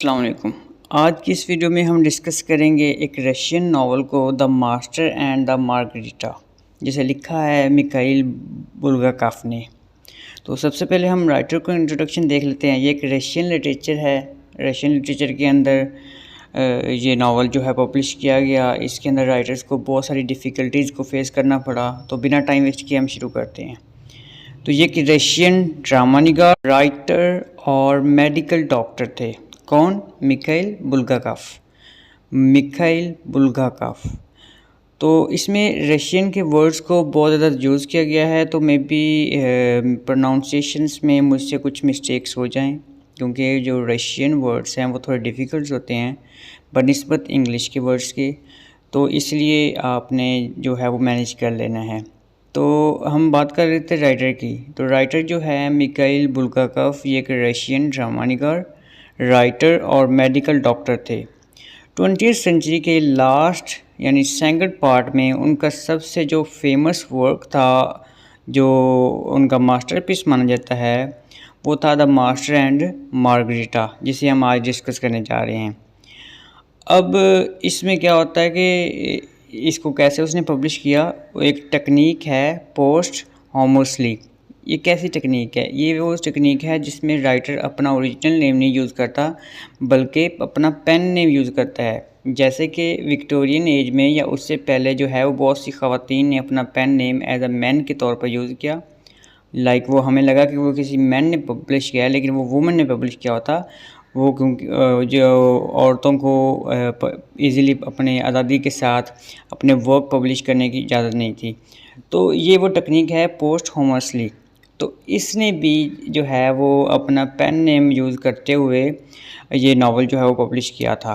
अस्सलाम वालेकुम। आज की इस वीडियो में हम डिस्कस करेंगे एक रशियन नावल को the master and the margherita, जिसे लिखा है मिखाइल बुल्गाकोव ने। तो सबसे पहले हम राइटर को इंट्रोडक्शन देख लेते हैं। ये एक रशियन लिटरेचर है। रशियन लिटरेचर के अंदर ये नावल जो है पब्लिश किया गया। इसके अंदर राइटर्स को बहुत सारी डिफ़िकल्टीज़ को फेस करना पड़ा। तो बिना टाइम वेस्ट किए हम शुरू करते हैं। तो ये एक रशियन ड्रामा निगार, राइटर और मेडिकल डॉक्टर थे। कौन? Mikhail Bulgakov. Mikhail Bulgakov. तो इसमें रशियन के वर्ड्स को बहुत ज़्यादा यूज़ किया गया है, तो मे बी प्रोनाउंसिएशंस में मुझसे कुछ मिस्टेक्स हो जाएं, क्योंकि जो रशियन वर्ड्स हैं वो थोड़े डिफ़िकल्ट होते हैं बनिस्बत इंग्लिश के वर्ड्स के। तो इसलिए आपने जो है वो मैनेज कर लेना है। तो हम बात कर रहे थे राइटर की। तो राइटर जो है मिखाइल बुल्गाकोव, ये एक रशियन ड्रामा निगार, राइटर और मेडिकल डॉक्टर थे। 20वीं सेंचुरी के लास्ट यानी सेकंड पार्ट में उनका सबसे जो फेमस वर्क था, जो उनका मास्टरपीस माना जाता है, वो था द मास्टर एंड मार्गरिटा, जिसे हम आज डिस्कस करने जा रहे हैं। अब इसमें क्या होता है कि इसको कैसे उसने पब्लिश किया। वो एक टेक्निक है पोस्ट होमोसली। ये कैसी टेक्निक है? ये वो टेक्निक है जिसमें राइटर अपना ओरिजिनल नेम नहीं यूज़ करता, बल्कि अपना पेन नेम यूज़ करता है। जैसे कि विक्टोरियन एज में या उससे पहले जो है वो बहुत सी ख़वातीन ने अपना pen name as a man के तौर पर यूज़ किया। वो हमें लगा कि वो किसी मैन ने पब्लिश किया है, लेकिन वो वुमन ने पब्लिश किया होता। वो क्योंकि जो औरतों को ईज़िली अपने आज़ादी के साथ अपने वर्क पब्लिश करने की इजाज़त नहीं थी। तो ये वो टेक्निक है पोस्ट होमोसली। तो इसने भी जो है वो अपना पेन नेम यूज़ करते हुए ये नावल जो है वो पब्लिश किया था,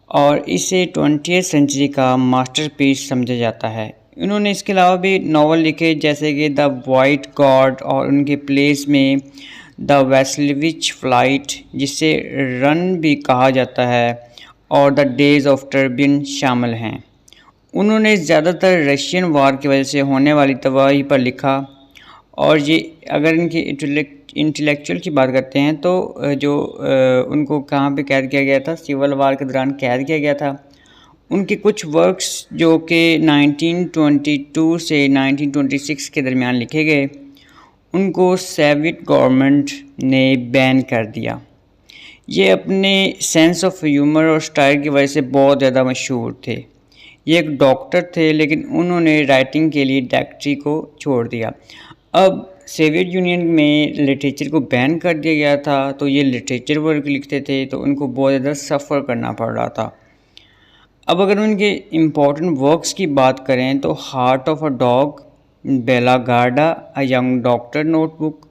और इसे 20वीं सेंचुरी का मास्टरपीस समझा जाता है। इन्होंने इसके अलावा भी नावल लिखे, जैसे कि द वाइट गॉड, और उनके प्लेस में द वेस्लविच फ्लाइट, जिसे रन भी कहा जाता है, और द डेज ऑफ टर्बियन शामिल हैं। उन्होंने ज़्यादातर रशियन वार की वजह से होने वाली तबाही पर लिखा। और ये अगर इनकी इंटेलेक्चुअल की बात करते हैं तो उनको कहाँ पे कैद किया गया था? सिविल वार के दौरान कैद किया गया था। उनके कुछ वर्क्स जो कि 1922 से 1926 के दरमियान लिखे गए, उनको सोवियत गवर्नमेंट ने बैन कर दिया। ये अपने सेंस ऑफ ह्यूमर और स्टाइल की वजह से बहुत ज़्यादा मशहूर थे। ये एक डॉक्टर थे, लेकिन उन्होंने राइटिंग के लिए डॉक्टरी को छोड़ दिया। अब सोवियत यूनियन में लिटरेचर को बैन कर दिया गया था, तो ये लिटरेचर वर्क लिखते थे तो उनको बहुत ज़्यादा सफ़र करना पड़ रहा था। अब अगर उनके इम्पोर्टेंट वर्क्स की बात करें तो हार्ट ऑफ अ डॉग, बेला गार्डा, a young doctor notebook,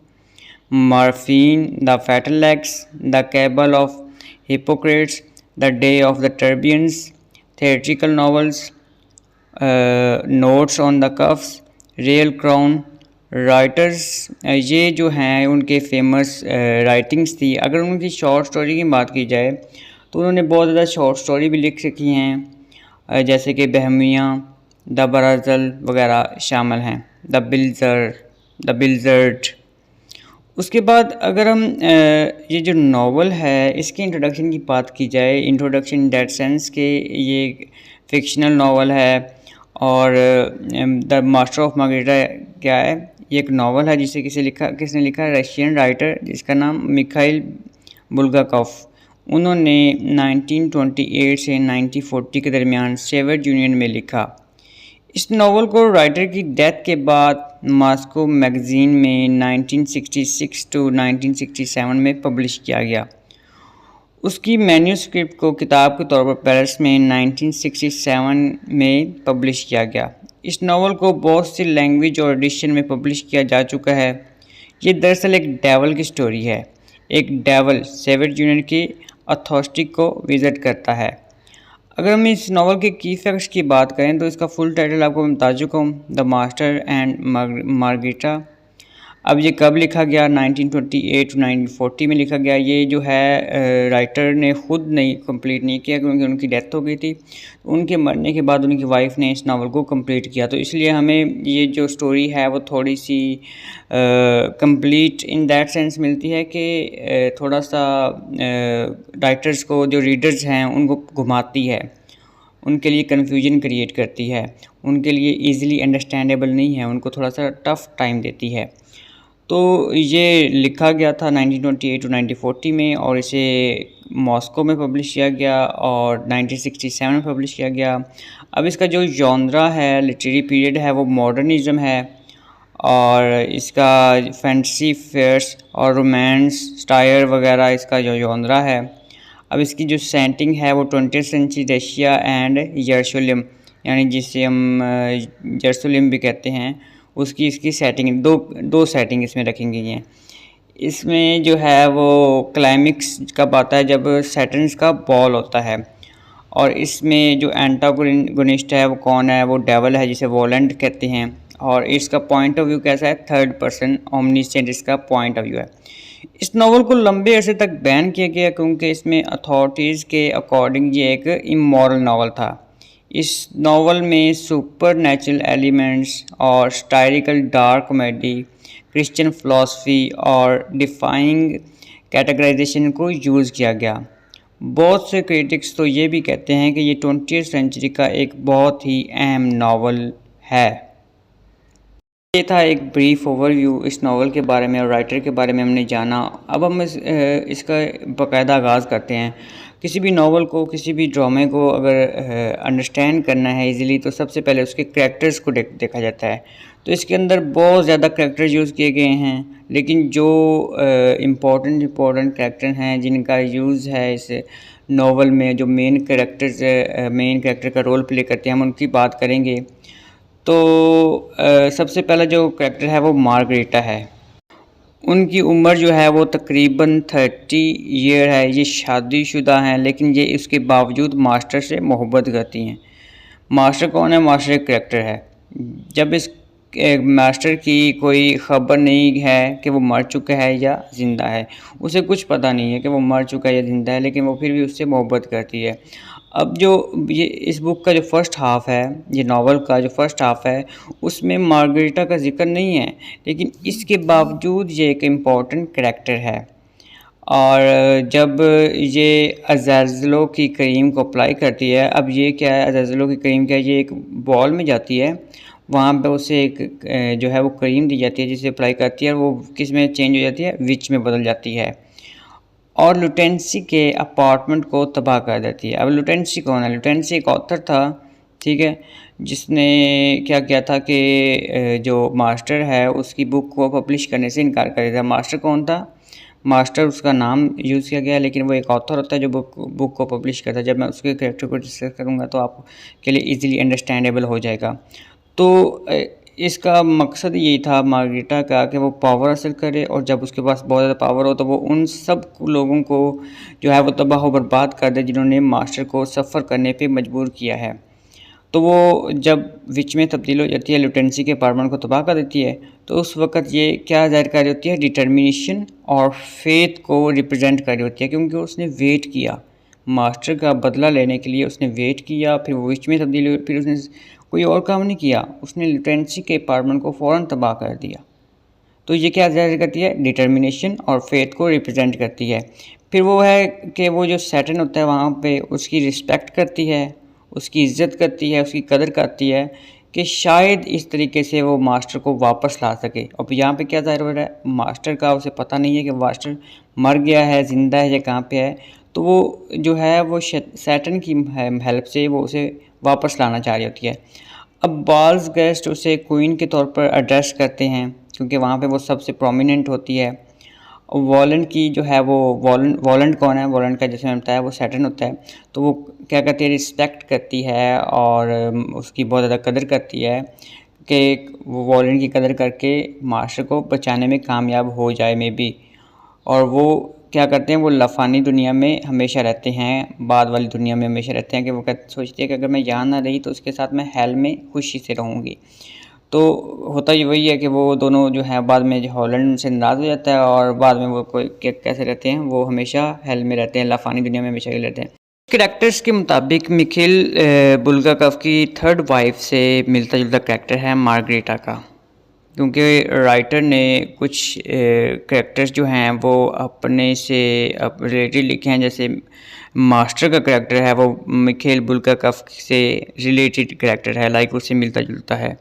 morphine, the fatal eggs, the cabal of hypocrites, the day of the Turbins, theatrical novels, notes on the cuffs, real crown writers, ये जो हैं उनके फेमस राइटिंग्स थी। अगर उनकी short story की बात की जाए तो उन्होंने बहुत ज़्यादा शॉर्ट स्टोरी भी लिख रखी हैं, जैसे कि बहमियाँ, द बराज़ल वगैरह शामिल हैं, द बिल्जर्ड। उसके बाद अगर हम ये जो नावल है इसकी इंट्रोडक्शन की बात की जाए, इंट्रोडक्शन इन दैट सेंस कि ये फिक्शनल नावल है। और द मास्टर ऑफ मार्गरिटा क्या है? ये एक नावल है जिसे किसने लिखा? रशियन राइटर जिसका नाम मिखाइल बुल्गाकोव। उन्होंने 1928 से 1940 के दरमियान सोवियत यूनियन में लिखा। इस नावल को राइटर की डेथ के बाद मॉस्को मैगज़ीन में 1966 टू 1967 में पब्लिश किया गया। उसकी मैन्यूस्क्रिप्ट को किताब के तौर पर पेरिस में 1967 में पब्लिश किया गया। इस नावल को बहुत सी लैंग्वेज और एडिशन में पब्लिश किया जा चुका है। ये दरअसल एक डेवल की स्टोरी है। एक डेवल सोवियत यूनियन की अथॉरिटी को विज़िट करता है। अगर हम इस नावल के की फैक्ट्स की बात करें तो इसका फुल टाइटल आपको मैं बता चुका हूँ, द मास्टर एंड मार्गरिटा। अब ये कब लिखा गया, 1928 टू 1940 में लिखा गया। ये जो है राइटर ने ख़ुद नहीं कंप्लीट नहीं किया क्योंकि उनकी डेथ हो गई थी। उनके मरने के बाद उनकी वाइफ ने इस नावल को कंप्लीट किया। तो इसलिए हमें ये जो स्टोरी है वो थोड़ी सी कंप्लीट इन दैट सेंस मिलती है कि थोड़ा सा राइटर्स को, जो रीडर्स हैं, उनको घुमाती है, उनके लिए कन्फ्यूजन क्रिएट करती है, उनके लिए ईज़िली अंडरस्टैंडेबल नहीं है, उनको थोड़ा सा टफ़ टाइम देती है। तो ये लिखा गया था 1928 टू 1940 में और इसे मॉस्को में पब्लिश किया गया और 1967 में पब्लिश किया गया। अब इसका जो जॉनरा है, लिटरेरी पीरियड है, वो मॉडर्निज़्म है और इसका फैंटेसी फेयर्स और रोमांस स्टायर वगैरह इसका जो जॉनरा है। अब इसकी जो सेटिंग है वो 20th सेंचुरी रशिया एंड यरूशलेम, यानी जिसे हम यरूशलेम भी कहते हैं, उसकी इसकी सेटिंग दो सेटिंग इसमें रखी गई हैं। इसमें जो है वो क्लाइमिक्स कब आता है, जब सैटर्न का बॉल होता है। और इसमें जो एंटागोनिस्ट है वो कौन है, वो डेवल है जिसे वोलेंट कहते हैं। और इसका पॉइंट ऑफ व्यू कैसा है, थर्ड पर्सन ओमनिसेंट इसका पॉइंट ऑफ व्यू है। इस नावल को लंबे अरसे तक बैन किया गया क्योंकि इसमें अथॉरिटीज़ के अकॉर्डिंग ये एक इमोरल नावल था। इस नावल में सुपर नेचुरल एलिमेंट्स और स्टायरिकल डार्क कॉमेडी, क्रिश्चियन फ़िलासफ़ी और डिफाइंग कैटेगराइजेशन को यूज़ किया गया। बहुत से क्रिटिक्स तो ये भी कहते हैं कि ये 20th सेंचुरी का एक बहुत ही अहम नावल है। ये था एक ब्रीफ ओवरव्यू इस नावल के बारे में और राइटर के बारे में हमने जाना। अब हम इसका बाकायदा आगाज़ करते हैं। किसी भी नावल को, किसी भी ड्रामे को अगर अंडरस्टैंड करना है इजीली, तो सबसे पहले उसके करैक्टर्स को देखा जाता है। तो इसके अंदर बहुत ज़्यादा करैक्टर्स यूज़ किए गए हैं, लेकिन जो इम्पोर्टेंट करैक्टर हैं जिनका यूज़ है इस नावल में, जो मेन कैरेक्टर का रोल प्ले करते हैं, हम उनकी बात करेंगे। तो सबसे पहला जो कैरेक्टर है वो मार्गरेटा है। उनकी उम्र जो है वो तकरीबन 30 ईयर है। ये शादीशुदा हैं, लेकिन ये इसके बावजूद मास्टर से मोहब्बत करती हैं। मास्टर कौन है? मास्टर एक कैरेक्टर है। जब इस मास्टर की कोई ख़बर नहीं है कि वो मर चुका है या ज़िंदा है, उसे कुछ पता नहीं है कि वो मर चुका है या ज़िंदा है, लेकिन वो फिर भी उससे मोहब्बत करती है। अब जो ये इस बुक का जो फ़र्स्ट हाफ़ है, ये नावल का जो फ़र्स्ट हाफ़ है, उसमें मार्गरेटा का ज़िक्र नहीं है, लेकिन इसके बावजूद ये एक इम्पॉर्टेंट कैरेक्टर है। और जब ये अज़ाज़िलो की क्रीम को अप्लाई करती है, अब ये क्या है, अज़ाज़िलो की क्रीम क्या है, ये एक बॉल में जाती है, वहाँ पे उसे एक जो है वो क्रीम दी जाती है जिसे अप्लाई करती है, और वो किस में चेंज हो जाती है, विच में बदल जाती है और लुटेंसी के अपार्टमेंट को तबाह कर देती है। अब लुटेंसी कौन है? लुटेंसी एक ऑथर था, ठीक है, जिसने क्या किया था कि जो मास्टर है उसकी बुक को पब्लिश करने से इनकार कर दिया था। मास्टर कौन था? मास्टर उसका नाम यूज़ किया गया, लेकिन वो एक ऑथर होता है जो बुक को पब्लिश करता है। जब मैं उसके कैरेक्टर को डिस्कस करूँगा तो आपके लिए ईज़िली अंडरस्टैंडेबल हो जाएगा। तो इसका मकसद यही था मार्गरेटा का कि वो पावर हासिल करे, और जब उसके पास बहुत ज़्यादा पावर हो तो वो उन सब लोगों को जो है वो तबाह बर्बाद कर दे जिन्होंने मास्टर को सफ़र करने पे मजबूर किया है। तो वो जब विच में तब्दील हो जाती है, लुटेंसी के अपार्टमेंट को तबाह कर देती है, तो उस वक़्त ये क्या ज़ाहिर कर रही होती है? डिटर्मिनेशन और फेथ को रिप्रेजेंट कर रही होती है, क्योंकि उसने वेट किया मास्टर का बदला लेने के लिए। उसने वेट किया, फिर वो विच में तब्दील हुई, फिर उसने कोई और काम नहीं किया, उसने लुटेंसी के अपार्टमेंट को फ़ौरन तबाह कर दिया। तो ये क्या ज़ाहिर करती है? डिटर्मिनेशन और फेथ को रिप्रेजेंट करती है। फिर वो है कि वो जो सैटर्न होता है वहाँ पे उसकी रिस्पेक्ट करती है, उसकी इज़्ज़त करती है, उसकी कदर करती है कि शायद इस तरीके से वो मास्टर को वापस ला सके। और यहाँ पे क्या ज़ाहिर हो रहा है? मास्टर का उसे पता नहीं है कि मास्टर मर गया है, ज़िंदा है या कहाँ पे है। तो वो जो है वो सैटर्न की हेल्प से वो उसे वापस लाना चाह रही होती है। अब बाज़ गेस्ट उसे क्वीन के तौर पर एड्रेस करते हैं क्योंकि वहाँ पे वो सबसे प्रोमिनेंट होती है। वॉलेंट की जो है वो वॉलेंट कौन है? वॉलेंट का जैसे मैंने बताया वो सैटर्न होता है। तो वो क्या करती है? रिस्पेक्ट करती है और उसकी बहुत ज़्यादा कदर करती है कि वो वॉलेंट की कदर करके मास्टर को बचाने में कामयाब हो जाए मे बी। और वो क्या करते हैं? वो लफानी दुनिया में हमेशा रहते हैं, बाद वाली दुनिया में हमेशा रहते हैं कि वो सोचती है कि अगर मैं यहाँ ना रही तो उसके साथ मैं हेल में खुशी से रहूँगी। तो होता ही वही है कि वो दोनों जो है बाद में जो हॉलैंड से नाराज़ हो जाता है और बाद में वो कोई कैसे रहते हैं, वो हमेशा हेल में रहते हैं, लाफानी दुनिया में हमेशा ही रहते हैं। कैरेक्टर्स के मुताबिक मिखेल बुल्गाकोव की थर्ड वाइफ से मिलता जुलता कैरेक्टर है मार्गरेटा का, क्योंकि राइटर ने कुछ कैरेक्टर्स जो हैं वो अपने से रिलेटेड लिखे हैं। जैसे मास्टर का कैरेक्टर है वो मिखेल बुल्गाकोव से रिलेटेड कैरेक्टर है, लाइक उससे मिलता जुलता है।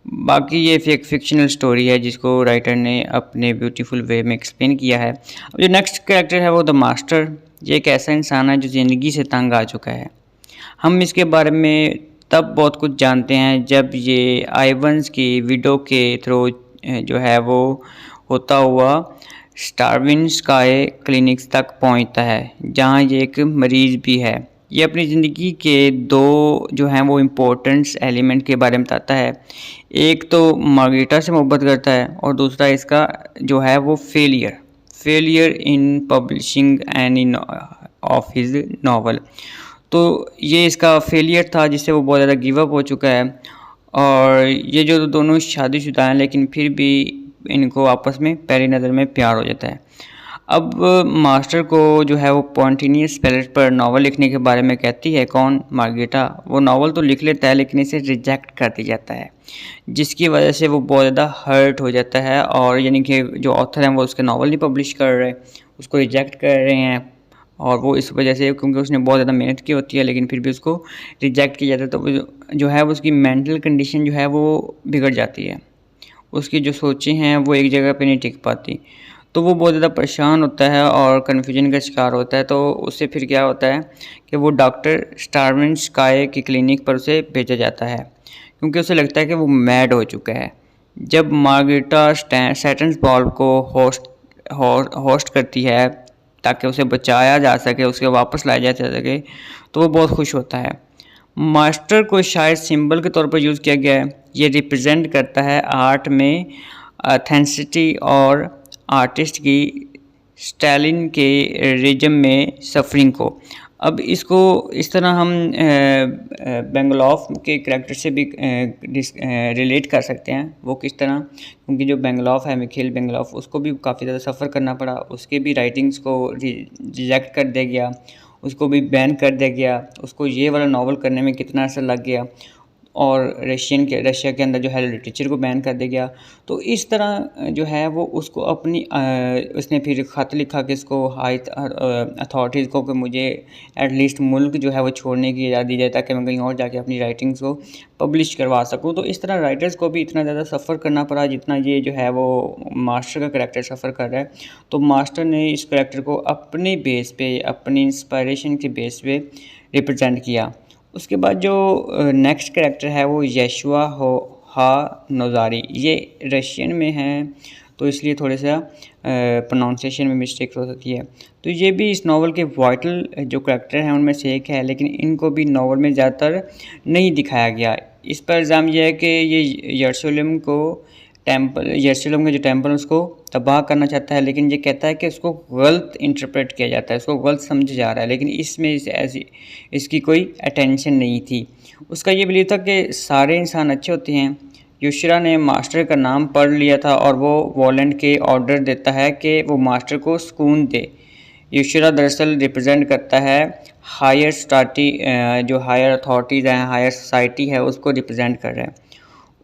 बाकी ये एक फिक्शनल स्टोरी है जिसको राइटर ने अपने ब्यूटीफुल वे में एक्सप्लेन किया है। अब जो नेक्स्ट कैरेक्टर है वो द मास्टर, ये एक ऐसा इंसान है जो ज़िंदगी से तंग आ चुका है। हम इसके बारे में तब बहुत कुछ जानते हैं जब ये आइवंस की विडो के थ्रू जो है वो होता हुआ स्टार्विनस्काय क्लिनिक्स तक पहुंचता है, जहां ये एक मरीज़ भी है। ये अपनी ज़िंदगी के दो जो हैं वो इम्पोर्टेंट्स एलिमेंट के बारे में बताता है। एक तो मार्गरेटा से मोहब्बत करता है और दूसरा इसका जो है वो failure in publishing and in of his novel. तो ये इसका फेलियर था जिससे वो बहुत ज़्यादा गिव अप हो चुका है। और ये जो दोनों शादीशुदा हैं लेकिन फिर भी इनको आपस में पहली नज़र में प्यार हो जाता है। अब मास्टर को जो है वो स्पॉन्टेनियस पैलेट पर नावल लिखने के बारे में कहती है कौन, मार्गरेटा। वो नावल तो लिख लेता है लेकिन इसे रिजेक्ट कर दिया जाता है, जिसकी वजह से वो बहुत ज़्यादा हर्ट हो जाता है। और यानी कि जो ऑथर हैं वो उसके नावल नहीं पब्लिश कर रहे, उसको रिजेक्ट कर रहे हैं। और वो इस वजह से, क्योंकि उसने बहुत ज़्यादा मेहनत की होती है लेकिन फिर भी उसको रिजेक्ट किया जाता है, तो जो है वो उसकी मेंटल कंडीशन जो है वो बिगड़ जाती है। उसकी जो सोचें हैं वो एक जगह पे नहीं टिक पाती, तो वो बहुत ज़्यादा परेशान होता है और कन्फ्यूजन का शिकार होता है। तो उससे फिर क्या होता है कि वो डॉक्टर स्टार्विनस्काय की क्लिनिक पर उसे भेजा जाता है, क्योंकि उसे लगता है कि वो मैड हो चुका है। जब मार्गरेटा सैटर्न्स बॉल को होस्ट करती है ताकि उसे बचाया जा सके, उसे वापस लाया जा सके, तो वो बहुत खुश होता है। मास्टर को शायद सिंबल के तौर पर यूज़ किया गया है। ये रिप्रेजेंट करता है आर्ट में ऑथेंटिसिटी और आर्टिस्ट की स्टालिन के रिज्म में सफरिंग को। अब इसको इस तरह हम बेंगलोफ के करैक्टर से भी रिलेट कर सकते हैं। वो किस तरह, क्योंकि जो बेंगलोफ है, मिखेल बेंगलोफ, उसको भी काफ़ी ज़्यादा सफ़र करना पड़ा। उसके भी राइटिंग्स को रिजेक्ट कर दिया गया, उसको भी बैन कर दिया गया, उसको ये वाला नावल करने में कितना अर्सा लग गया, और रशिया के अंदर जो है लिटरेचर को बैन कर दिया गया। तो इस तरह जो है वो उसको अपनी उसने फिर ख़त लिखा कि इसको हाई अथॉरिटीज़ को कि मुझे एटलीस्ट मुल्क जो है वो छोड़ने की इजाज़त दी जाए ताकि मैं कहीं और जाके अपनी राइटिंग्स को पब्लिश करवा सकूं। तो इस तरह राइटर्स को भी इतना ज़्यादा सफ़र करना पड़ा जितना ये जो है वो मास्टर का करैक्टर सफ़र कर रहा है। तो मास्टर ने इस करैक्टर को अपने बेस पे, अपनी इंस्पायरेशन के बेस पे रिप्रेजेंट किया। उसके बाद जो नेक्स्ट कैरेक्टर है वो यशुआ हा नोज़ारी। ये रशियन में है तो इसलिए थोड़े सा प्रोनाउंसिएशन में मिस्टेक हो सकती है। तो ये भी इस नावल के वाइटल जो कैरेक्टर हैं उनमें से एक है, लेकिन इनको भी नावल में ज़्यादातर नहीं दिखाया गया। इस पर इल्ज़ाम यह है कि ये यरूशलेम का जो टेम्पल उसको तबाह करना चाहता है, लेकिन ये कहता है कि उसको गलत इंटरप्रेट किया जाता है, उसको गलत समझा जा रहा है, लेकिन इसमें ऐसी इसकी कोई अटेंशन नहीं थी। उसका ये बिलीव था कि सारे इंसान अच्छे होते हैं। युशरा ने मास्टर का नाम पढ़ लिया था और वो वॉलेंट के ऑर्डर देता है कि वो मास्टर को सुकून दे। युशरा दरअसल रिप्रेजेंट करता है हायर स्टार्टी, जो हायर अथॉरिटीज़ हैं, हायर सोसाइटी है, उसको रिप्रेजेंट कर रहा है।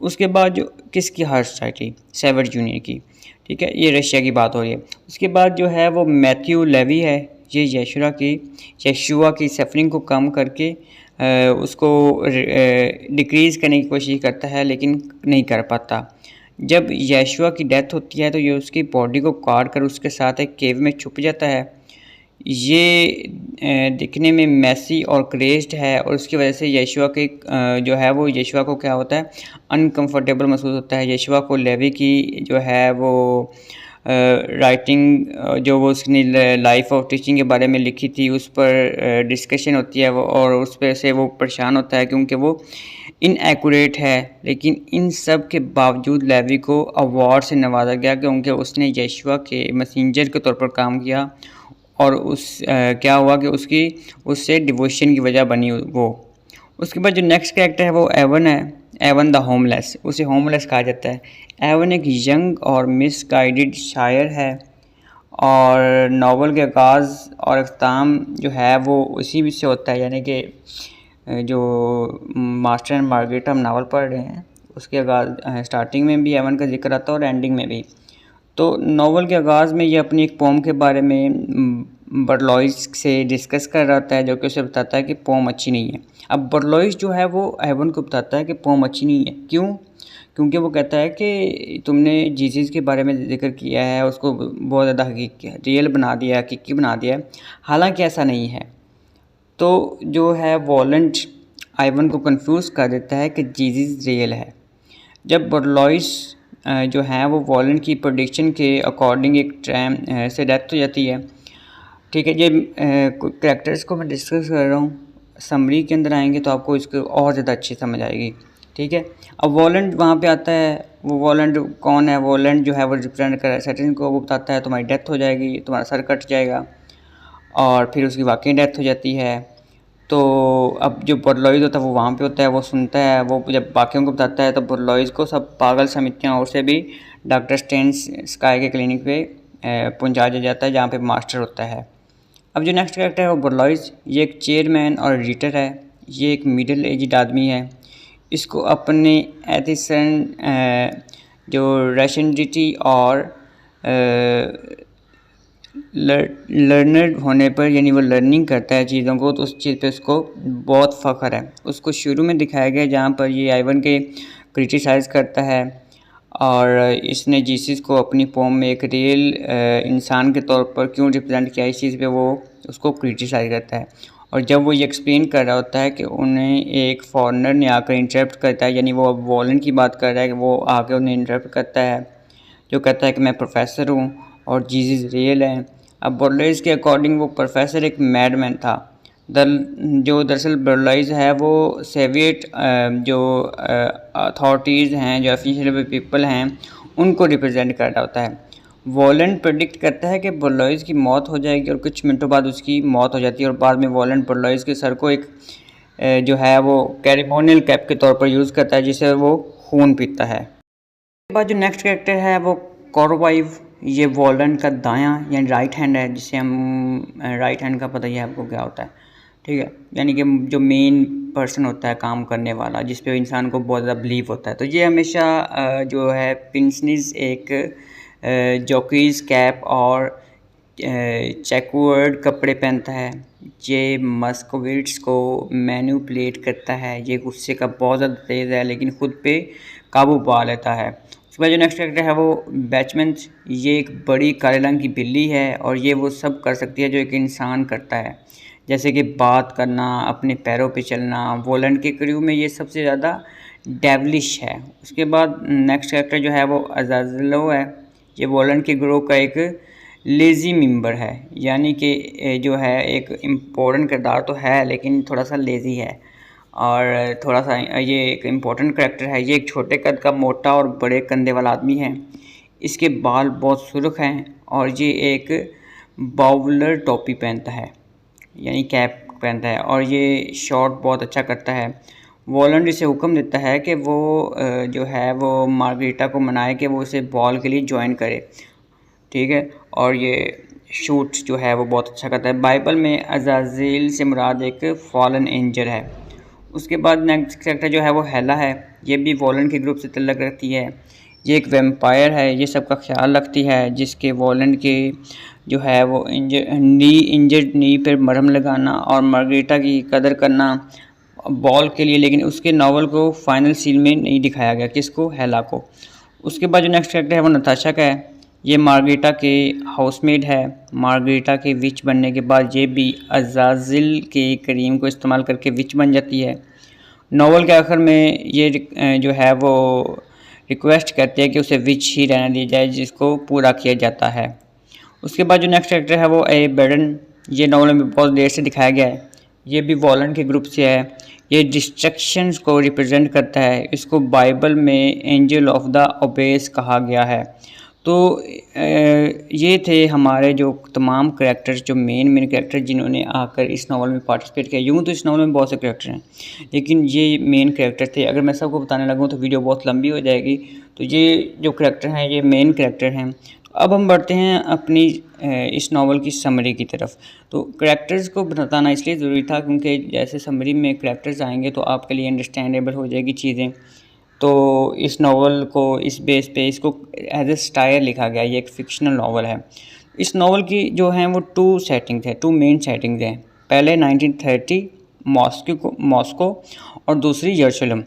उसके बाद जो किसकी हायर सोसाइटी, सेवर्ट यूनियन की, ठीक है, ये रशिया की बात हो रही है। उसके बाद जो है वो मैथ्यू लेवी है, ये यशुआ की सफरिंग को कम करके उसको डिक्रीज़ करने की कोशिश करता है लेकिन नहीं कर पाता। जब यशुआ की डेथ होती है तो ये उसकी बॉडी को काट कर उसके साथ एक केव में छुप जाता है। ये दिखने में मैसी और क्रेज्ड है और उसकी वजह से यशुआ के जो है वो यशुआ को क्या होता है, अनकंफर्टेबल महसूस होता है। यशुआ को लेवी की जो है वो राइटिंग जो वो उसने लाइफ ऑफ टीचिंग के बारे में लिखी थी उस पर डिस्कशन होती है वो, और उस पर से वो परेशान होता है क्योंकि वो इनएक्यूरेट है। लेकिन इन सब के बावजूद लेवी को अवार्ड से नवाजा गया क्योंकि उसने यशुआ के मैसेंजर के तौर पर काम किया और क्या हुआ कि उससे डिवोशन की वजह बनी वो। उसके बाद जो नेक्स्ट कैरेक्टर है वो एवन है। एवन द होमलेस, उसे होमलेस कहा जाता है। एवन एक यंग और मिसगाइडेड शायर है और नावल के आगाज़ और अख्ताम जो है वो उसी से होता है, यानी कि जो मास्टर एंड मार्गरेटा हम नावल पढ़ रहे हैं उसके आगाज़ स्टार्टिंग में भी एवन का जिक्र आता है और एंडिंग में भी। तो नावल के आगाज़ में ये अपनी एक पोम के बारे में बर्लॉइस से डिस्कस कर रहा होता है, जो कि उसे बताता है कि पोम अच्छी नहीं है। अब बर्लॉइस जो है वो एवन को बताता है कि पोम अच्छी नहीं है। क्यों? क्योंकि वो कहता है कि तुमने जीसस के बारे में जिक्र किया है, उसको बहुत ज़्यादा हकीकी रियल बना दिया, हकीकी बना दिया है, हालांकि ऐसा नहीं है। तो जो है वॉलेंट आइवन को कंफ्यूज कर देता है कि जीसस रियल है। जब बर्लॉइस जो है वो वॉलेंट की प्रेडिक्शन के अकॉर्डिंग एक टाइम से डेथ हो जाती है। ठीक है, ये कैरेक्टर्स को मैं डिस्कस कर रहा हूँ, समरी के अंदर आएंगे तो आपको इसको और ज़्यादा अच्छी समझ आएगी। ठीक है, अब वॉलेंट वहाँ पे आता है। वो वॉलेंट कौन है? वॉलेंट जो है वो रिप्रेजेंट कर सैटर्न को, वो बताता है तुम्हारी डेथ हो जाएगी, तुम्हारा सर कट जाएगा, और फिर उसकी वाकई डेथ हो जाती है। तो अब जो बर्लॉइज होता है वो वहाँ पे होता है, वो सुनता है, वो जब बाकियों को बताता है तो बर्लॉइज को सब पागल समझते हैं और उसे भी डॉक्टर स्टेन्स स्काई के क्लिनिक पे पहुँचा दिया जाता है जहाँ पे मास्टर होता है। अब जो नेक्स्ट कैरेक्टर है वो बर्लॉइज, ये एक चेयरमैन और एडिटर है। ये एक मिडिल एजड आदमी है। इसको अपने एथिसन जो रेशनडिटी और लर्नर होने पर, यानी वो लर्निंग करता है चीज़ों को, तो उस चीज़ पे उसको बहुत फ़ख्र है। उसको शुरू में दिखाया गया जहाँ पर ये आइवन के क्रिटिसाइज़ करता है और इसने जीसस को अपनी पोम में एक रियल इंसान के तौर पर क्यों रिप्रेजेंट किया, इस चीज़ पे वो उसको क्रिटिसाइज़ करता है। और जब वो ये एक्सप्लेन कर रहा होता है कि उन्हें एक फॉरेनर ने आकर इंटरप्ट करता है, यानी वो वॉलेंट की बात कर रहा है कि वो आकर उन्हें इंटरप्ट करता है, जो कहता है कि मैं प्रोफेसर हूँ और जीसस रियल है। अब बर्लॉइज के अकॉर्डिंग वो प्रोफेसर एक मैडमैन था। जो दरअसल बर्लॉइज है वो सेवियट जो अथॉरिटीज़ हैं, जो ऑफिशियल पीपल हैं, उनको रिप्रेजेंट कर रहा होता है। वॉलेंट प्रेडिक्ट करता है कि बर्लॉइज की मौत हो जाएगी और कुछ मिनटों बाद उसकी मौत हो जाती है, और बाद में वॉलेंट बर्लॉइज के सर को एक जो है वो कैरिमोनियल कैप के तौर पर यूज़ करता है, जिसे वो खून पीता है। उसके बाद जो नेक्स्ट कैरेक्टर है वो कॉरवाइव, ये वॉलेंट का दायां यानी राइट हैंड है, जिसे हम राइट हैंड का पता ही है आपको क्या होता है। ठीक है, यानी कि जो मेन पर्सन होता है काम करने वाला, जिस पे इंसान को बहुत ज़्यादा बिलीव होता है। तो ये हमेशा जो है पिंसनीज एक जॉकीज़ कैप और चेकवर्ड कपड़े पहनता है। ये मस्कोविट्स को मैनिपुलेट करता है। ये गुस्से का बहुत ज़्यादा तेज़ है, लेकिन ख़ुद पे काबू पा लेता है। उसके बाद जो नेक्स्ट कैरेक्टर है वो बैचमेंट, ये एक बड़ी काले रंग की बिल्ली है और ये वो सब कर सकती है जो एक इंसान करता है, जैसे कि बात करना, अपने पैरों पे चलना। वॉलेंट के क्रू में ये सबसे ज़्यादा डेवलिश है। उसके बाद नेक्स्ट कैरेक्टर जो है वो अज़ाज़लो है। ये वॉलेंट के ग्रोह का एक लेज़ी मेंबर है, यानी कि जो है एक इम्पोर्टेंट किरदार तो है लेकिन थोड़ा सा लेज़ी है, और थोड़ा सा ये एक इम्पोर्टेंट कैरेक्टर है। ये एक छोटे कद का मोटा और बड़े कंधे वाला आदमी है। इसके बाल बहुत सुर्ख हैं और ये एक बाउलर टोपी पहनता है, यानी कैप पहनता है, और ये शॉट बहुत अच्छा करता है। वॉलेंट इसे हुक्म देता है कि वो जो है वो मार्गरेटा को मनाए कि वो उसे बॉल के लिए ज्वाइन करे। ठीक है, और ये शूट जो है वो बहुत अच्छा करता है। बाइबल में अज़ाज़ील से मुराद एक फॉलन एंजल है। उसके बाद नेक्स्ट कैरेक्टर जो है वो हेला है। ये भी वॉलेंट के ग्रुप से तल्लुक़ रखती है। ये एक वैम्पायर है, ये सबका ख्याल रखती है, जिसके वॉलेंट के जो है वो इंजर्ड नी पर मरहम लगाना और मार्गरेटा की कदर करना बॉल के लिए, लेकिन उसके नावल को फाइनल सीन में नहीं दिखाया गया, किसको? हेला को। उसके बाद जो नेक्स्ट कैरेक्टर है वो नताशा का है। ये मार्गरेटा के हाउसमेड है। मार्गरेटा के विच बनने के बाद ये भी अज़ाज़िल के करीम को इस्तेमाल करके विच बन जाती है। नावल के आखिर में ये जो है वो रिक्वेस्ट करती है कि उसे विच ही रहने दी जाए, जिसको पूरा किया जाता है। उसके बाद जो नेक्स्ट कैरेक्टर है वो ए बेडन, ये नावल में बहुत देर से दिखाया गया है। ये भी वॉलेंट के ग्रुप से है। ये डिस्ट्रक्शंस को रिप्रेजेंट करता है। इसको बाइबल में एंजल ऑफ द ओबेस कहा गया है। तो ये थे हमारे जो तमाम करैक्टर्स, जो मेन करैक्टर जिन्होंने आकर इस नावल में पार्टिसिपेट किया। यूँ तो इस नावल में बहुत से करैक्टर हैं, लेकिन ये मेन करैक्टर थे। अगर मैं सबको बताने लगूँ तो वीडियो बहुत लंबी हो जाएगी। तो ये जो करैक्टर हैं ये मेन करैक्टर हैं। अब हम बढ़ते हैं अपनी इस नावल की समरी की तरफ। तो करैक्टर्स को बताना इसलिए ज़रूरी था क्योंकि जैसे समरी में करैक्टर्स आएंगे तो आपके लिए अंडरस्टैंडेबल हो जाएगी चीज़ें। तो इस नावल को इस बेस पे इसको एज ए स्टाइल लिखा गया। ये एक फ़िक्शनल नावल है। इस नावल की जो हैं वो टू मेन सेटिंग्स हैं। पहले 1930 मॉस्को और दूसरी यरूशलेम।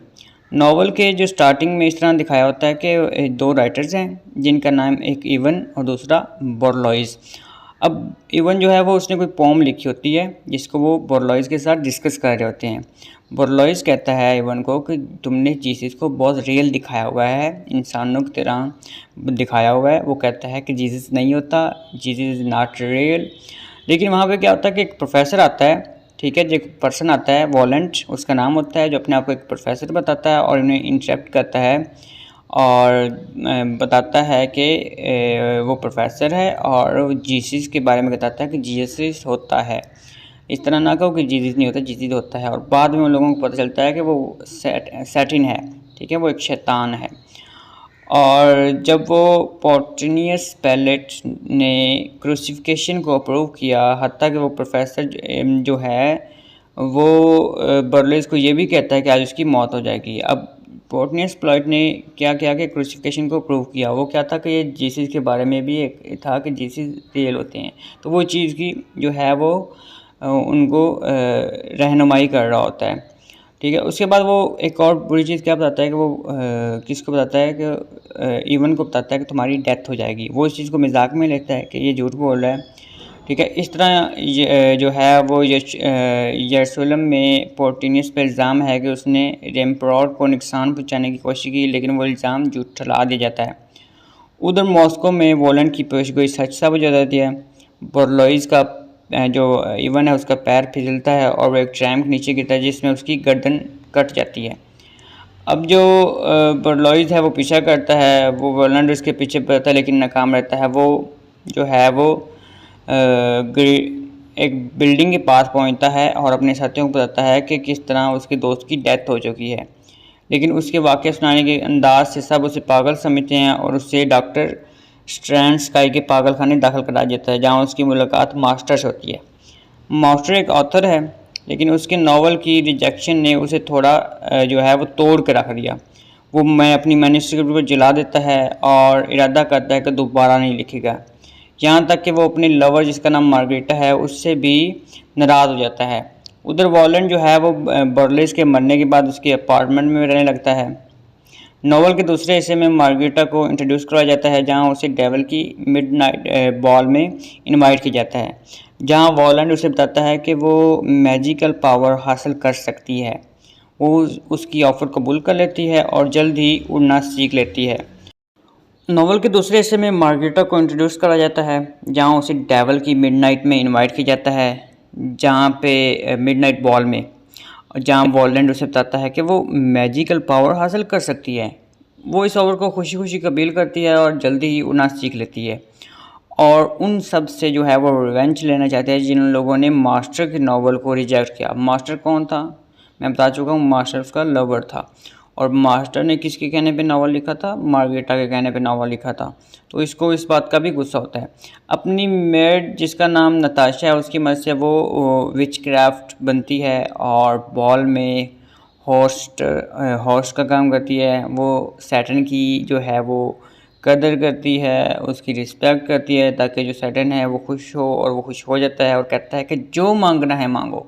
नावल के जो स्टार्टिंग में इस तरह दिखाया होता है कि दो राइटर्स हैं जिनका नाम एक इवन और दूसरा बोरलॉइस। अब इवन जो है वो उसने कोई पोम लिखी होती है जिसको वो बोरलॉइस के साथ डिस्कस कर रहे होते हैं। बोरलॉइस कहता है इवन को कि तुमने जीसस को बहुत रियल दिखाया हुआ है, इंसानों की तरह दिखाया हुआ है। वो कहता है कि जीसस नहीं होता, जीसस इज़ नॉट रियल। लेकिन वहाँ पे क्या होता है कि एक प्रोफेसर आता है, ठीक है, जो एक पर्सन आता है, वॉलेंट उसका नाम होता है, जो अपने आप को एक प्रोफेसर बताता है और इन्हें इंटरप्ट करता है और बताता है कि वो प्रोफेसर है और जीसस के बारे में बताता है कि जीसस होता है। इस तरह ना कहो कि जीसस नहीं होता, जीसस होता है। और बाद में उन लोगों को पता चलता है कि वो सैटिन है, ठीक है, वो एक शैतान है। और जब वो पोर्टिनियस पायलट ने क्रूसिफिकेशन को अप्रूव किया, हत्ता कि वो प्रोफेसर जो है वो बर्लेस को ये भी कहता है कि आज उसकी मौत हो जाएगी। अब पोर्टिनियस पायलट ने क्या किया कि क्रूसिफिकेशन को अप्रूव किया। वो क्या था कि ये जीसस के बारे में भी एक था कि जीसस रियल होते हैं। तो वो चीज़ की जो है वो उनको रहनुमाई कर रहा होता है, ठीक है। उसके बाद वो एक और बुरी चीज़ क्या बताता है कि वो किसको बताता है कि इवन को बताता है कि तुम्हारी डेथ हो जाएगी। वो इस चीज़ को मजाक में लेता है कि ये झूठ बोल रहा है, ठीक है। इस तरह जो है वो यरूशलेम में पोर्टिनियस पर इल्ज़ाम है कि उसने एम्परर को नुकसान पहुंचाने की कोशिश की, लेकिन वो इल्ज़ाम झुठला दिया जाता है। उधर मॉस्को में वॉलेंट की पेशगोई सच साबित हो जाती है। बोरलॉइस का जो इवन है उसका पैर फिसलता है और वो एक ट्रैम के नीचे गिरता है जिसमें उसकी गर्दन कट जाती है। अब जो बोरलॉइस है वो पीछा करता है, वो वॉलेंट उसके पीछे पड़ता है लेकिन नाकाम रहता है। वो जो है वो एक बिल्डिंग के पास पहुंचता है और अपने साथियों को बताता है कि किस तरह उसके दोस्त की डेथ हो चुकी है। लेकिन उसके वाक़या सुनाने के अंदाज से सब उसे पागल समझते हैं और उससे डॉक्टर स्ट्रैंड स्काई के पागल खाने दाखिल करा देता है, जहाँ उसकी मुलाकात मास्टर से होती है। मास्टर एक ऑथर है, लेकिन उसके नावल की रिजेक्शन ने उसे थोड़ा जो है वो तोड़ के रख दिया। वो मैं अपनी मैन्युस्क्रिप्ट को जला देता है और इरादा करता है कि दोबारा नहीं लिखेगा। यहाँ तक कि वो अपने लवर जिसका नाम मार्गरेटा है उससे भी नाराज़ हो जाता है। उधर वॉलेंट जो है वो बर्लेस के मरने के बाद उसके अपार्टमेंट में रहने लगता है। नावल के दूसरे हिस्से में मार्गरेटा को इंट्रोड्यूस कराया जाता है, जहाँ उसे डेविल की मिडनाइट बॉल में इनवाइट किया जाता है, जहाँ वॉलेंट उसे बताता है कि वो मैजिकल पावर हासिल कर सकती है। वो उसकी ऑफ़र कबूल कर लेती है और जल्द ही उड़ना सीख लेती है। नावल के दूसरे हिस्से में मार्गरेटा को इंट्रोड्यूस करा जाता है, जहाँ उसे डेविल की मिडनाइट में इनवाइट किया जाता है, जहाँ पे मिडनाइट बॉल में, जहाँ वॉलेंट उसे बताता है कि वो मैजिकल पावर हासिल कर सकती है। वो इस ऑफर को खुशी खुशी कबूल करती है और जल्दी ही उड़ना सीख लेती है और उन सब से जो है वो रिवेंज लेना चाहते हैं जिन लोगों ने मास्टर के नावल को रिजेक्ट किया। मास्टर कौन था मैं बता चुका हूँ, मास्टर उसका लवर था। और मास्टर ने किसके कहने पे नावल लिखा था? मार्गरेटा के कहने पे नावल लिखा था। तो इसको इस बात का भी गुस्सा होता है। अपनी मेड जिसका नाम नताशा है उसकी मदद से वो विच क्राफ्ट बनती है और बॉल में हॉर्स का काम करती है। वो सैटर्न की जो है वो कदर करती है, उसकी रिस्पेक्ट करती है ताकि जो सैटर्न है वो खुश हो, और वो खुश हो जाता है और कहता है कि जो मांगना है मांगो।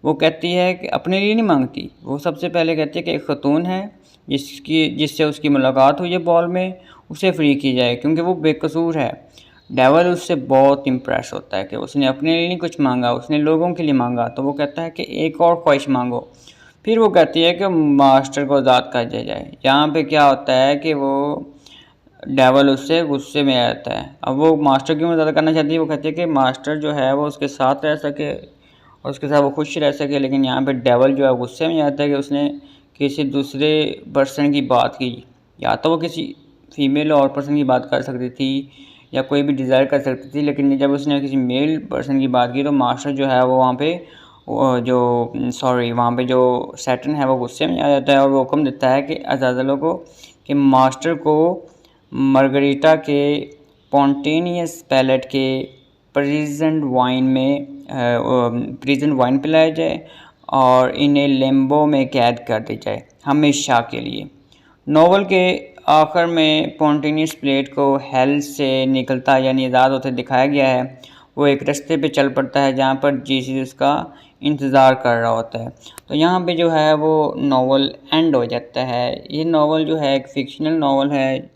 वो कहती है कि अपने लिए नहीं मांगती, वो सबसे पहले कहती है कि एक खतून है जिससे उसकी मुलाकात हुई है बॉल में, उसे फ्री की जाए क्योंकि वो बेकसूर है। डेविल उससे बहुत इम्प्रेस होता है कि उसने अपने लिए नहीं कुछ मांगा, उसने लोगों के लिए मांगा। तो वो कहता है कि एक और ख्वाहिश मांगो। फिर वो कहती है कि मास्टर को आज़ाद कर दिया जाए। यहाँ पे क्या होता है कि वो डेविल उससे गुस्से में आ जाता है। अब वो मास्टर क्यों ज़्यादा करना चाहती है? वो कहती है कि मास्टर जो है वो उसके साथ रह सके और उसके साथ वो खुश रह सके। लेकिन यहाँ पे डेविल जो है गुस्से में आता है कि उसने किसी दूसरे पर्सन की बात की, या तो वो किसी फीमेल और पर्सन की बात कर सकती थी या कोई भी डिज़ायर कर सकती थी, लेकिन जब उसने किसी मेल पर्सन की बात की तो मास्टर जो है वो वहाँ पे वहाँ पे जो सैटर्न है वो गुस्से में आ जाता है और वो हुक्म देता है कि अज़ाज़लों को कि मास्टर को मार्गरीटा के स्पॉन्टेनियस पैलेट के प्रेजेंट वाइन पिलाया जाए और इन्हें लेम्बो में कैद कर दी जाए हमेशा के लिए। नॉवल के आखिर में स्पॉन्टेनियस प्लेट को हेल से निकलता यानी आज़ाद होते दिखाया गया है। वो एक रास्ते पे चल पड़ता है जहाँ पर जीसस उसका इंतज़ार कर रहा होता है। तो यहाँ पे जो है वो नावल एंड हो जाता है। ये नावल जो है एक फ़िक्शनल नावल है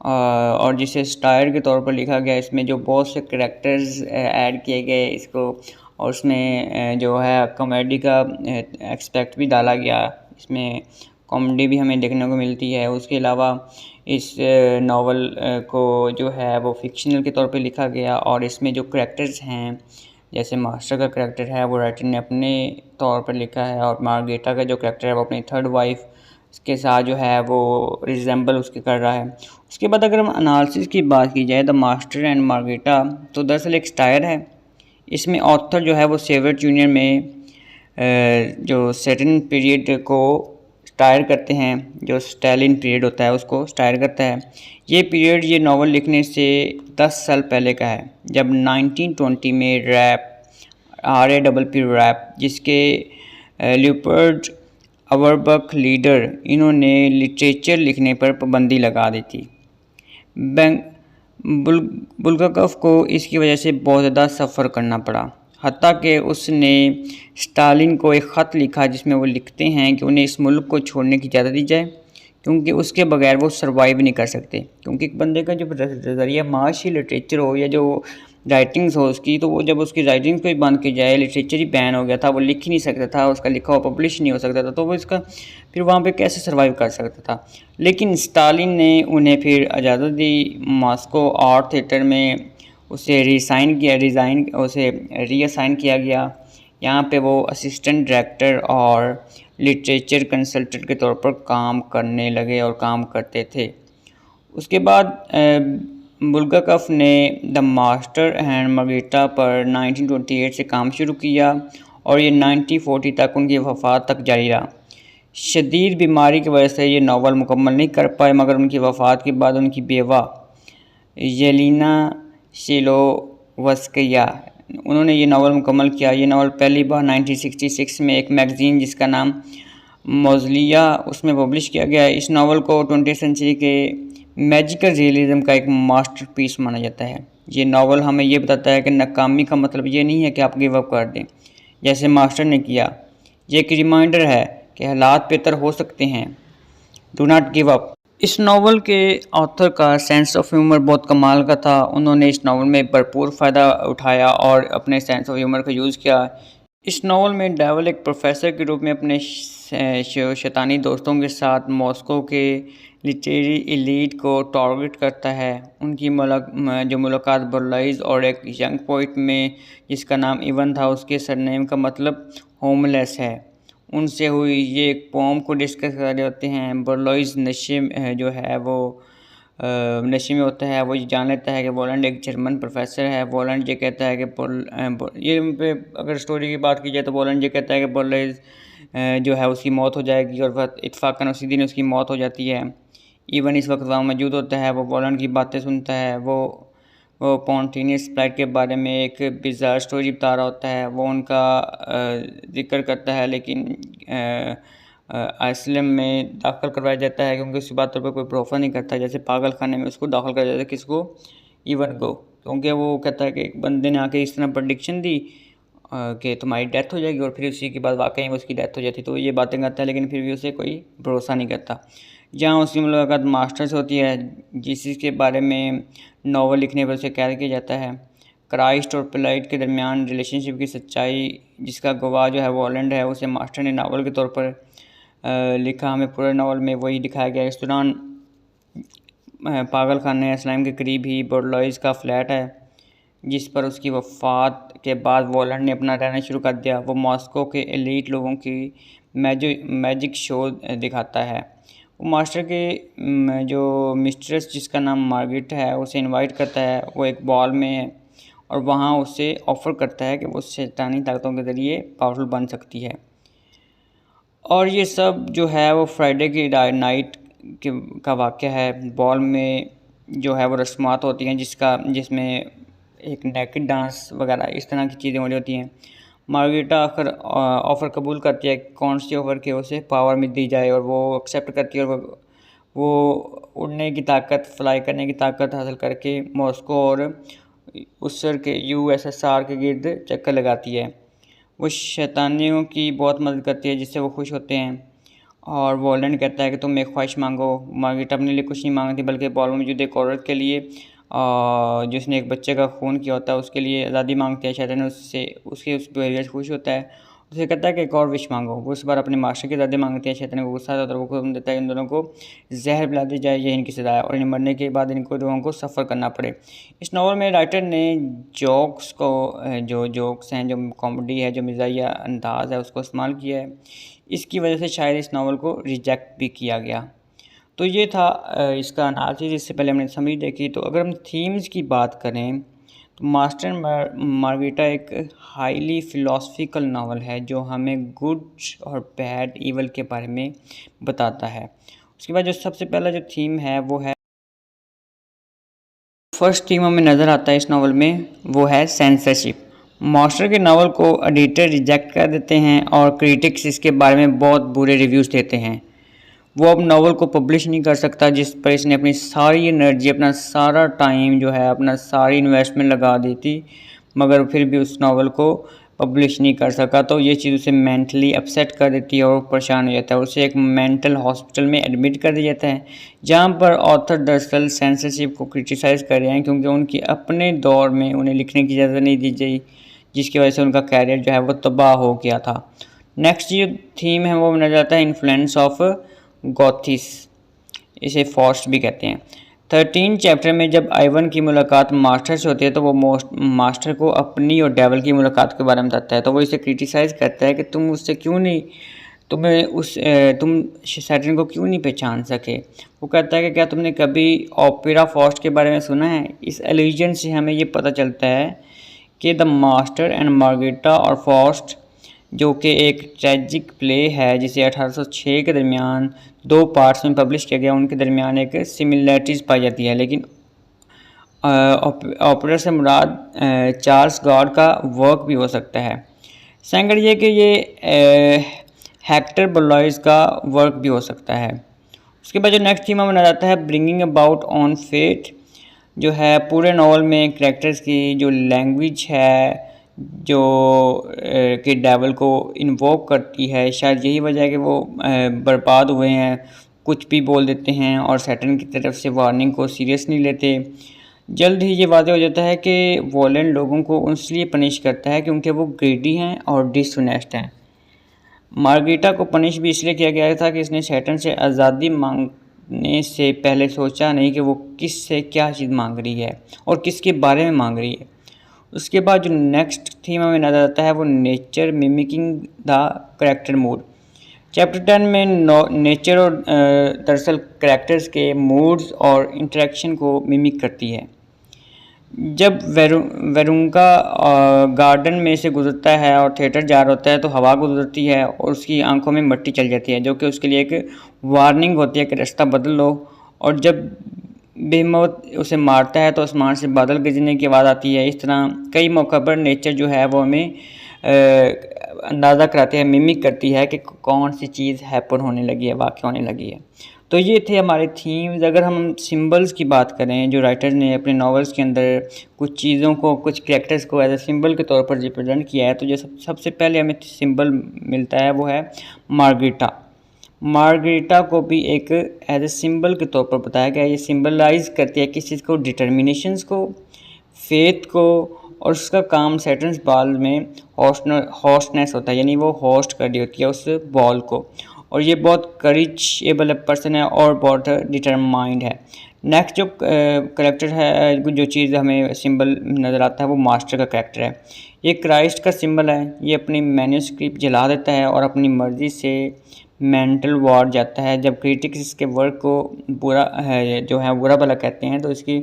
और जिसे स्टायर के तौर पर लिखा गया। इसमें जो बहुत से करैक्टर्स ऐड किए गए इसको, और उसमें जो है कॉमेडी का एक्सपेक्ट भी डाला गया। इसमें कॉमेडी भी हमें देखने को मिलती है। उसके अलावा इस नावल को जो है वो फ़िक्शनल के तौर पे लिखा गया और इसमें जो करैक्टर्स हैं, जैसे मास्टर का करैक्टर है वो राइटर ने अपने तौर पर लिखा है और मार्गरेटा का जो करैक्टर है वो अपनी थर्ड वाइफ के साथ जो है वो रिजेंबल उसके कर रहा है। उसके बाद अगर हम एनालिसिस की बात की जाए द मास्टर एंड मार्गरेटा, तो दरअसल एक स्टायर है। इसमें ऑथर जो है वो सोवियत यूनियन में जो सेटन पीरियड को स्टायर करते हैं, जो स्टालिन पीरियड होता है उसको स्टायर करता है। ये पीरियड ये नावल लिखने से 10 साल पहले का है, जब 1920 में रैप जिसके ल्यूपर्ड अवरबक लीडर, इन्होंने लिटरेचर लिखने पर पाबंदी लगा दी थी। बुल्गाकोव को इसकी वजह से बहुत ज़्यादा सफ़र करना पड़ा, हत्ता कि उसने स्टालिन को एक ख़त लिखा जिसमें वो लिखते हैं कि उन्हें इस मुल्क को छोड़ने की इजाज़त दी जाए क्योंकि उसके बगैर वो सर्वाइव नहीं कर सकते। क्योंकि एक बंदे का जब ज़रिया माश ही लिटरेचर हो या जो राइटिंग्स हो उसकी, तो वो जब उसकी राइटिंग्स को ही बंद की जाए, लिटरेचर ही बैन हो गया था, वो लिख ही नहीं सकता था, उसका लिखा हुआ पब्लिश नहीं हो सकता था, तो वो इसका फिर वहाँ पे कैसे सर्वाइव कर सकता था। लेकिन स्टालिन ने उन्हें फिर इजाज़त दी। मॉस्को आर्ट थिएटर में उसे रीअसाइन किया गया। यहाँ पे वो असिस्टेंट डायरेक्टर और लिटरेचर कंसल्टेंट के तौर पर काम करने लगे और काम करते थे। उसके बाद बुल्गाकोव ने द मास्टर एंड मार्गरेटा पर 1928 से काम शुरू किया और ये 1940 तक उनकी वफ़ात तक जारी रहा। शदीद बीमारी की वजह से ये नावल मुकम्मल नहीं कर पाए, मगर उनकी वफ़ात के बाद उनकी बेवा येलिना शिलोवस्किया उन्होंने ये नावल मुकम्मल किया। ये नावल पहली बार 1966 में एक मैगज़ीन जिसका नाम मौज़लिया उसमें पब्लिश किया गया है। इस नावल को 20वीं सेंचुरी के मैजिकल रियलिज़म का एक मास्टरपीस माना जाता है। ये नावल हमें ये बताता है कि नाकामी का मतलब ये नहीं है कि आप गिव अप कर दें जैसे मास्टर ने किया। ये एक रिमाइंडर है कि हालात बेहतर हो सकते हैं। Do not give up. इस नावल के ऑथर का सेंस ऑफ ह्यूमर बहुत कमाल का था। उन्होंने इस नावल में भरपूर फ़ायदा उठाया और अपने सेंस ऑफ ह्यूमर का यूज़ किया। इस नावल में डेविल एक प्रोफेसर के रूप में अपने शैतानी दोस्तों के साथ मॉस्को के लिटरेरी एलीट को टारगेट करता है। उनकी जो मुलाकात बर्लाइज और एक यंग पोइट में जिसका नाम इवन था, उसके सरनेम का मतलब होमलेस है, उनसे हुई। ये एक पोम को डिस्कस कर रहे होते हैं। बर्लाइज नशे में होता है। वो ये जान लेता है कि वोलैंड एक जर्मन प्रोफेसर है। वोलैंड ये कहता है कि ये पे अगर स्टोरी की बात की जाए तो वोलैंड ये कहता है कि बर्लाइज जो है उसकी मौत हो जाएगी और वह इत्फाकन उसी दिन उसकी मौत हो जाती है। इवन इस वक्त वहाँ मौजूद होता है। वो वोलैंड की बातें सुनता है। वो स्पॉन्टेनियस फ्लाइट के बारे में एक बिज़ार स्टोरी बता रहा होता है। वो उनका जिक्र करता है, लेकिन आइसलम में दाखिल करवाया जाता है क्योंकि उसकी बातों पर कोई भरोसा नहीं करता। जैसे पागल खाने में उसको दाखिल कर जाता है, किसको, इवन को, क्योंकि वो कहता है कि एक बंदे ने आके इस तरह प्रडिक्शन दी कि तुम्हारी डेथ हो जाएगी और फिर उसी के बाद वाकई में उसकी डेथ हो जाती। तो ये बातें करता है लेकिन फिर भी उसे कोई भरोसा नहीं करता। जहाँ उसकी मुलाकात मास्टर से होती है जिसके बारे में नावल लिखने पर उसे कैद किया जाता है। क्राइस्ट और प्लाइट के दरमियान रिलेशनशिप की सच्चाई जिसका गवाह जो है वॉलैंड है, उसे मास्टर ने नावल के तौर पर लिखा। हमें पूरे नावल में वही दिखाया गया। इस दौरान पागल खाने इस्लाम के करीब ही बर्लाइज का फ्लैट है जिस पर उसकी वफ़ात के बाद वॉलैंड ने अपना रहना शुरू कर दिया। वो मॉस्को के एलीट लोगों की मैजिक शो दिखाता है। वो मास्टर के जो मिस्ट्रेस जिसका नाम मार्गरेट है उसे इनवाइट करता है, वो एक बॉल में है और वहाँ उसे ऑफ़र करता है कि वो शैतानी ताकतों के ज़रिए पावरफुल बन सकती है। और ये सब जो है वो फ्राइडे की नाइट का वाक़या है। बॉल में जो है वो रस्मात होती हैं जिसमें एक नेकेड डांस वगैरह इस तरह की चीज़ें हो रही होती हैं। मार्गरेटा आखिर ऑफ़र कबूल करती है, कौन सी ऑफ़र कि उसे पावर में दी जाए, और वो एक्सेप्ट करती है और वो उड़ने की ताकत, फ्लाई करने की ताकत हासिल करके मॉस्को और उसर के यूएसएसआर के गिर्द चक्कर लगाती है। वो शैतानियों की बहुत मदद करती है जिससे वो खुश होते हैं। और वॉलडेंट कहता है कि तुम एक ख्वाहिश मांगो। मार्गरेट अपने लिए कुछ नहीं मांगती बल्कि बॉल में मौजूद एक औरत के लिए जिसने एक बच्चे का खून किया होता है उसके लिए आज़ादी मांगती है। शैतान उससे उसके उस बिहेवियर से खुश होता है, उसे कहता है कि एक और विश मांगो। वो इस बार अपने मास्टर की आज़ादी मांगती है। शैतान को गुस्सा आता है और वो हुक्म देता है इन दोनों को जहर पिला दी जाए, ये इनकी सज़ा है और इन्हें मरने के बाद इनको दोनों को सफ़र करना पड़े। इस नावल में राइटर ने जोक्स को जो जोक्स हैं, जो कॉमेडी है, जो मिजाहिया अंदाज़ है उसको इस्तेमाल किया है। इसकी वजह से शायद इस नावल को रिजेक्ट भी किया गया। तो ये था इसका एनालिसिस। इससे पहले हमने समरी देखी। तो अगर हम थीम्स की बात करें तो मास्टर एंड मार्गरेटा एक हाईली फ़िलासफ़िकल नावल है जो हमें गुड और बैड ईवल के बारे में बताता है। उसके बाद जो सबसे पहला जो थीम है वो है, फर्स्ट थीम हमें नज़र आता है इस नावल में, वो है सेंसरशिप। मास्टर के नावल को एडिटर रिजेक्ट कर देते हैं और क्रिटिक्स इसके बारे में बहुत बुरे रिव्यूज़ देते हैं। वो अब नावल को पब्लिश नहीं कर सकता जिस पर इसने अपनी सारी एनर्जी, अपना सारा टाइम जो है, अपना सारी इन्वेस्टमेंट लगा दी थी, मगर फिर भी उस नावल को पब्लिश नहीं कर सका। तो ये चीज़ उसे मेंटली अपसेट कर देती है और परेशान हो जाता है। उसे एक मेंटल हॉस्पिटल में एडमिट कर दिया जाता है जहाँ पर ऑथर दरअसल सेंसरशिप को क्रिटिसाइज़ कर रहे हैं क्योंकि उनकी अपने दौर में उन्हें लिखने की इजाज़त नहीं दी गई, जिसकी वजह से उनका कैरियर जो है वो तबाह हो गया था। नेक्स्ट जो थीम है वो नजर आता है इन्फ्लुएंस ऑफ गॉथिस, इसे फॉस्ट भी कहते हैं। 13 चैप्टर में जब आइवन की मुलाकात मास्टर से होती है तो वो मास्टर को अपनी और डेविल की मुलाकात के बारे में बताता है। तो वो इसे क्रिटिसाइज़ करता है कि तुम उससे क्यों नहीं, तुम सैटर्न को क्यों नहीं पहचान सके। वो कहता है कि क्या तुमने कभी ओपेरा फॉस्ट के बारे में सुना है। इस एलिजन से हमें ये पता चलता है कि द मास्टर एंड मार्गरेटा और फॉस्ट, जो कि एक ट्रेजिक प्ले है जिसे 1806 के दरमियान 2 पार्ट्स में पब्लिश किया गया, उनके दरमियान एक सिमिलैरिटीज़ पाई जाती है। लेकिन ऑपेरा से मुराद चार्ल्स गॉड का वर्क भी हो सकता है। सेकंड ये कि ये हेक्टर बोलॉयज़ का वर्क भी हो सकता है। उसके बाद जो नेक्स्ट थीम हमें नजर आता है ब्रिंगिंग अबाउट ऑन फेट, जो है पूरे नावल में कैरेक्टर्स की जो लैंग्वेज है जो कि डेविल को इन्वोक करती है, शायद यही वजह है कि वो बर्बाद हुए हैं, कुछ भी बोल देते हैं और सैटर्न की तरफ से वार्निंग को सीरियस नहीं लेते। जल्द ही ये वादे हो जाता है कि वॉलेंट लोगों को इसलिए पनिश करता है क्योंकि वो ग्रेडी हैं और डिसऑनेस्ट हैं। मार्गरेटा को पनिश भी इसलिए किया गया था कि इसने सैटर्न से आज़ादी मांगने से पहले सोचा नहीं कि वो किस से क्या चीज़ मांग रही है और किसके बारे में मांग रही है। उसके बाद जो नेक्स्ट थीम हमें नज़र आता है वो nature mimicking the character mood. Chapter 10 में नेचर और दरअसल करेक्टर्स के मूड्स और इंटरेक्शन को मिमिक करती है। जब वेरुंका गार्डन में से गुजरता है और थिएटर जा रहा होता है तो हवा गुजरती है और उसकी आंखों में मट्टी चल जाती है, जो कि उसके लिए एक वार्निंग होती है कि रास्ता बदल लो। और जब बेमौत उसे मारता है तो आसमान से बादल गिरने की आवाज़ आती है। इस तरह कई मौक़ों पर नेचर जो है वो हमें अंदाज़ा कराती है, मिमिक करती है कि कौन सी चीज़ हैपन होने लगी है, वाक़ होने लगी है। तो ये थे हमारे थीम्स। अगर हम सिंबल्स की बात करें, जो राइटर ने अपने नॉवेल्स के अंदर कुछ चीज़ों को, कुछ कैरेक्टर्स को एज ए सिंबल के तौर पर रिप्रेजेंट किया है, तो जो सबसे पहले हमें सिंबल मिलता है वो है मार्गरेटा। मार्गरेटा को भी एक एज ए सिंबल के तौर पर बताया गया है। ये सिंबलाइज करती है किस चीज़ को, डिटर्मिनेशंस को, फेथ को, और उसका काम सैटर्न्स बॉल में होस्टनेस होता है, यानी वो होस्ट कर रही होती है उस बॉल को, और ये बहुत करेजेबल पर्सन है और बहुत डिटरमाइंड है। नेक्स्ट जो करेक्टर है, जो चीज़ हमें सिंबल नज़र आता है वो मास्टर का करेक्टर है। ये क्राइस्ट का सिंबल है। ये अपनी मैन्यूस्क्रिप्ट जला देता है और अपनी मर्ज़ी से मेंटल वार्ड जाता है। जब क्रिटिक्स इसके वर्क को बुरा है जो है बुरा भला कहते हैं तो इसकी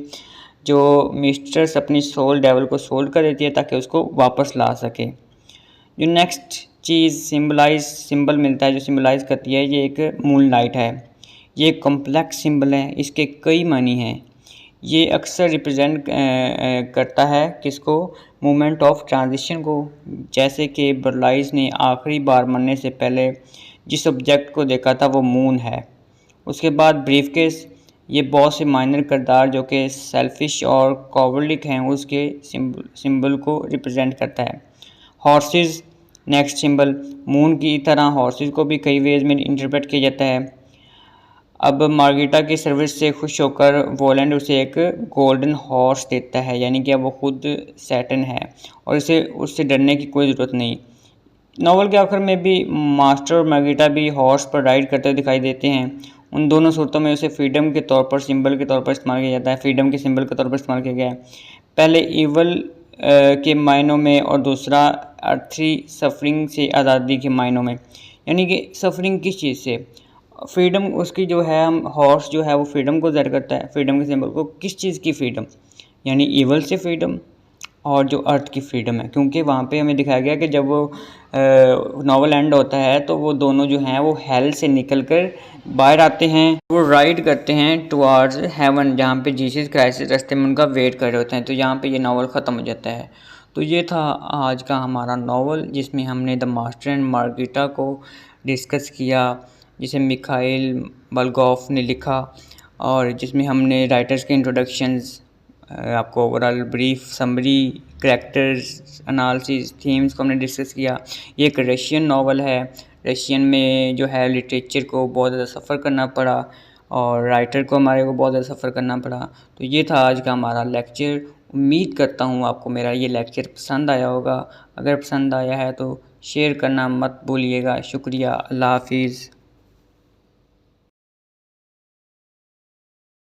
जो मिस्ट्रेस अपनी सोल डेवल को सोल्ड कर देती है ताकि उसको वापस ला सके। जो नेक्स्ट चीज़ सिंबल मिलता है जो सिंबलाइज करती है, ये एक मून लाइट है। ये एक कॉम्प्लेक्स सिंबल है, इसके कई मानी हैं। ये अक्सर रिप्रेजेंट करता है किसको, मोमेंट ऑफ ट्रांजिशन को। जैसे कि बर्लाइज ने आखिरी बार मरने से पहले जिस ऑब्जेक्ट को देखा था वो मून है। उसके बाद ब्रीफकेस, ये बहुत से माइनर किरदार जो कि सेल्फिश और कॉवर्डिक हैं उसके सिंबल को रिप्रेजेंट करता है। हॉर्सेस नेक्स्ट सिंबल, मून की तरह हॉर्सेस को भी कई वेज में इंटरप्रेट किया जाता है। अब मार्गरीटा की सर्विस से खुश होकर वोलैंड उसे एक गोल्डन हॉर्स देता है, यानी कि अब वो खुद सैटर्न है और इसे उससे डरने की कोई ज़रूरत नहीं। नॉवल के आखिर में भी मास्टर और मार्गरीटा भी हॉर्स पर राइड करते दिखाई देते हैं। उन दोनों सूरतों में उसे फ्रीडम के तौर पर सिंबल के तौर पर इस्तेमाल किया जाता है, फ्रीडम के सिंबल के तौर पर इस्तेमाल किया गया है। पहले ईवल के मायनों में और दूसरा अर्थी सफरिंग से आज़ादी के मायनों में। यानी कि सफरिंग किस चीज़ से, फ्रीडम उसकी जो है, हम हॉर्स जो है वो फ्रीडम को ज़ाहिर करता है, फ्रीडम के सिंबल को। किस चीज़ की फ्रीडम, यानी ईवल से फ्रीडम और जो अर्थ की फ्रीडम है। क्योंकि वहाँ पे हमें दिखाया गया कि जब वो नॉवल एंड होता है तो वो दोनों जो हैं वो हेल से निकलकर बाहर आते हैं, वो राइड करते हैं टुवार्ड्स हेवन, जहाँ पे जीसस क्राइस्ट रास्ते में उनका वेट कर रहे होते हैं। तो यहाँ पे ये नावल ख़त्म हो जाता है। तो ये था आज का हमारा नावल जिसमें हमने द मास्टर एंड मार्गरीटा को डिस्कस किया, जिसे मिखाइल बल्गोफ ने लिखा और जिसमें हमने राइटर्स के इंट्रोडक्शंस, आपको overall brief summary, characters analysis, themes को हमने डिस्कस किया। ये एक रशियन नावल है। रशियन में जो है लिटरेचर को बहुत ज़्यादा सफ़र करना पड़ा और राइटर को हमारे को बहुत ज़्यादा सफ़र करना पड़ा। तो ये था आज का हमारा लेक्चर। उम्मीद करता हूँ आपको मेरा ये लेक्चर पसंद आया होगा। अगर पसंद आया है तो शेयर करना मत भूलिएगा। शुक्रिया, अल्लाह हाफिज़।